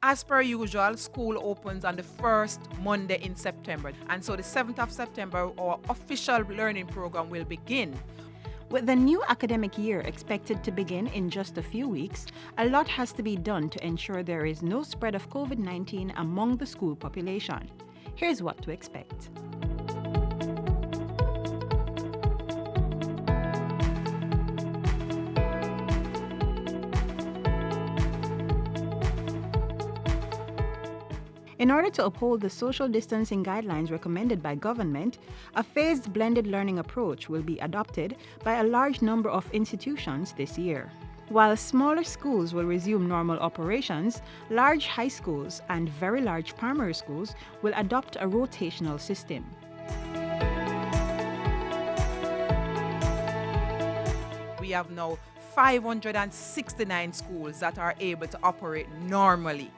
As per usual, school opens on the first Monday in September. And so the 7th of September, our official learning program will begin. With the new academic year expected to begin in just a few weeks, a lot has to be done to ensure there is no spread of COVID-19 among the school population. Here's what to expect. In order to uphold the social distancing guidelines recommended by government, a phased blended learning approach will be adopted by a large number of institutions this year. While smaller schools will resume normal operations, large high schools and very large primary schools will adopt a rotational system. We have now 569 schools that are able to operate normally.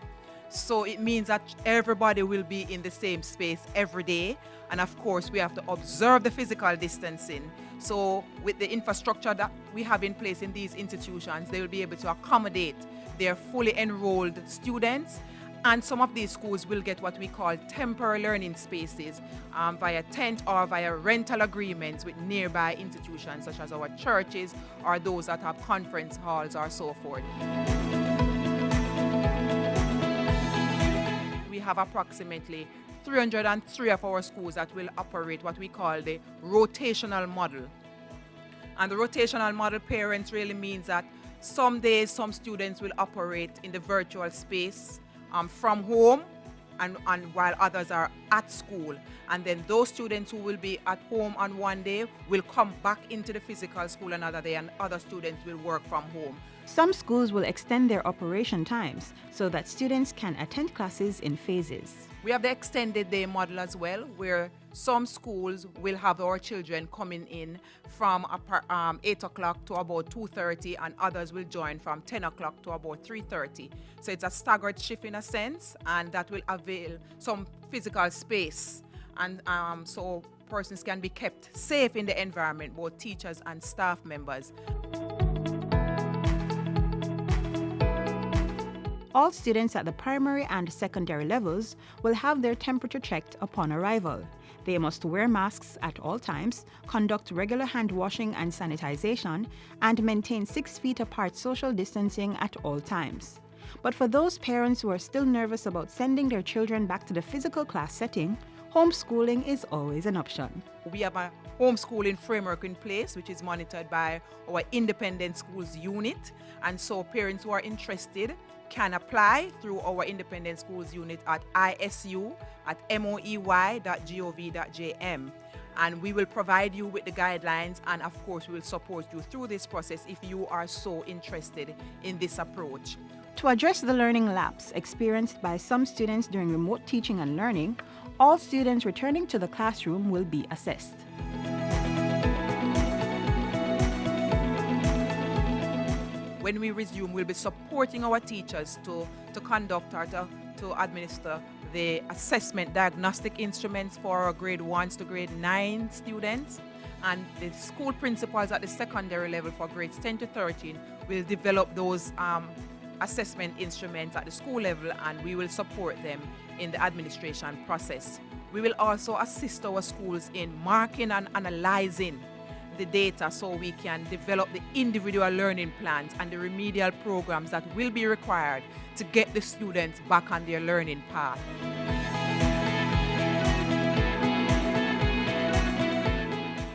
So it means that everybody will be in the same space every day. And of course, we have to observe the physical distancing. So with the infrastructure that we have in place in these institutions, they will be able to accommodate their fully enrolled students. And some of these schools will get what we call temporary learning spaces via tent or via rental agreements with nearby institutions such as our churches or those that have conference halls or so forth. We have approximately 303 of our schools that will operate what we call the rotational model. And the rotational model, parents, really means that some days some students will operate in the virtual space from home and while others are at school. And then those students who will be at home on one day will come back into the physical school another day, and other students will work from home. Some schools will extend their operation times so that students can attend classes in phases. We have the extended day model as well, where some schools will have our children coming in from 8 o'clock to about 2:30, and others will join from 10 o'clock to about 3:30. So it's a staggered shift in a sense, and that will avail some physical space. And so persons can be kept safe in the environment, both teachers and staff members. All students at the primary and secondary levels will have their temperature checked upon arrival. They must wear masks at all times, conduct regular hand washing and sanitization, and maintain 6 feet apart social distancing at all times. But for those parents who are still nervous about sending their children back to the physical class setting, homeschooling is always an option. We have a homeschooling framework in place, which is monitored by our independent schools unit. And so parents who are interested can apply through our independent schools unit at isu@moey.gov.jm. And we will provide you with the guidelines, and of course we will support you through this process if you are so interested in this approach. To address the learning lapse experienced by some students during remote teaching and learning, all students returning to the classroom will be assessed. When we resume, we'll be supporting our teachers to conduct or to administer the assessment diagnostic instruments for our grade 1s to grade 9 students. And the school principals at the secondary level for grades 10 to 13 will develop those assessment instruments at the school level, and we will support them in the administration process. We will also assist our schools in marking and analyzing the data so we can develop the individual learning plans and the remedial programs that will be required to get the students back on their learning path.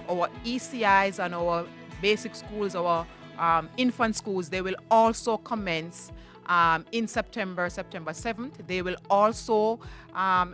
Our ECIs and our basic schools, our infant schools, they will also commence in September 7th. They will also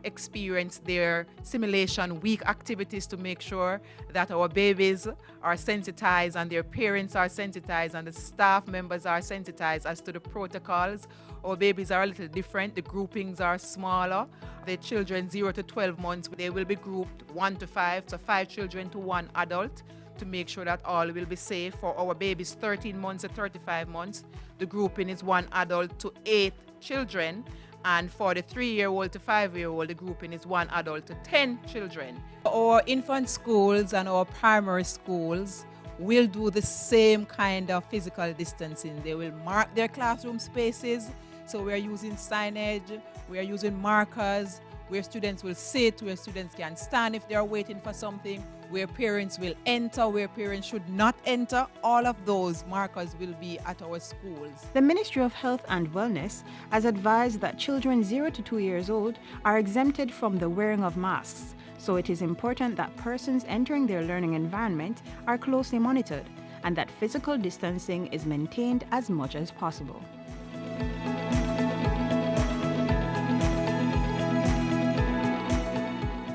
experience their simulation week activities to make sure that our babies are sensitized and their parents are sensitized and the staff members are sensitized as to the protocols. Our babies are a little different. The groupings are smaller. The children 0 to 12 months, they will be grouped 1 to 5, so 5 children to 1 adult, to make sure that all will be safe. For our babies 13 months to 35 months, the grouping is 1 adult to 8 children. And for the 3-year-old to 5-year-old, the grouping is 1 adult to 10 children. Our infant schools and our primary schools will do the same kind of physical distancing. They will mark their classroom spaces. So we're using signage, we're using markers, where students will sit, where students can stand if they're waiting for something, where parents will enter, where parents should not enter. All of those markers will be at our schools. The Ministry of Health and Wellness has advised that children 0 to 2 years old are exempted from the wearing of masks, so it is important that persons entering their learning environment are closely monitored and that physical distancing is maintained as much as possible.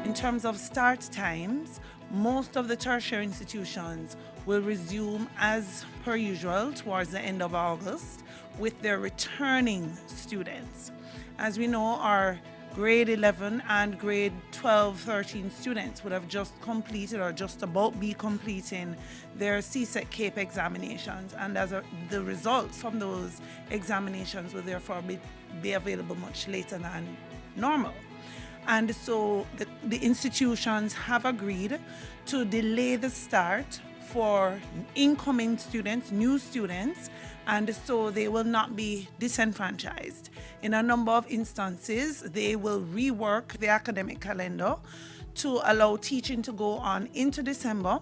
In terms of start times, most of the tertiary institutions will resume as per usual towards the end of August with their returning students. As we know, our grade 11 and grade 12, 13 students would have just completed or just about be completing their CSEC CAPE examinations, and the results from those examinations will therefore be available much later than normal. And so the institutions have agreed to delay the start for incoming students, new students, and so they will not be disenfranchised. In a number of instances, they will rework the academic calendar to allow teaching to go on into December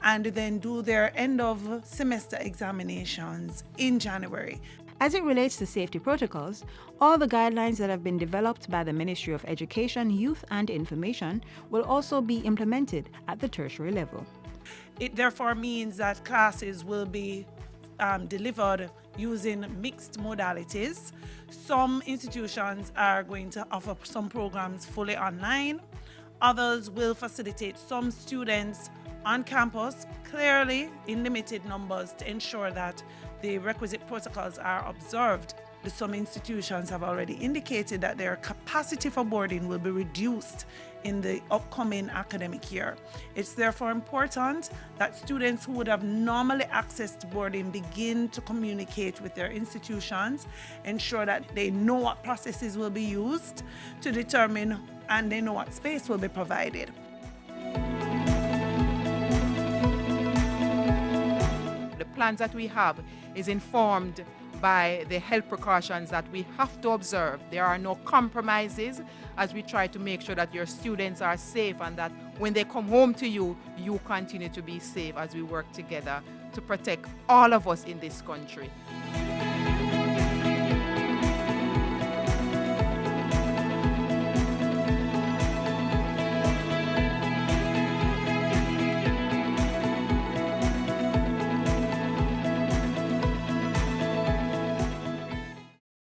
and then do their end of semester examinations in January. As it relates to safety protocols, all the guidelines that have been developed by the Ministry of Education, Youth and Information will also be implemented at the tertiary level. It therefore means that classes will be delivered using mixed modalities. Some institutions are going to offer some programs fully online. Others will facilitate some students on campus, clearly in limited numbers, to ensure that the requisite protocols are observed. Some institutions have already indicated that their capacity for boarding will be reduced in the upcoming academic year. It's therefore important that students who would have normally accessed boarding begin to communicate with their institutions, ensure that they know what processes will be used to determine, and they know what space will be provided. The plans that we have is informed by the health precautions that we have to observe. There are no compromises as we try to make sure that your students are safe and that when they come home to you, you continue to be safe as we work together to protect all of us in this country.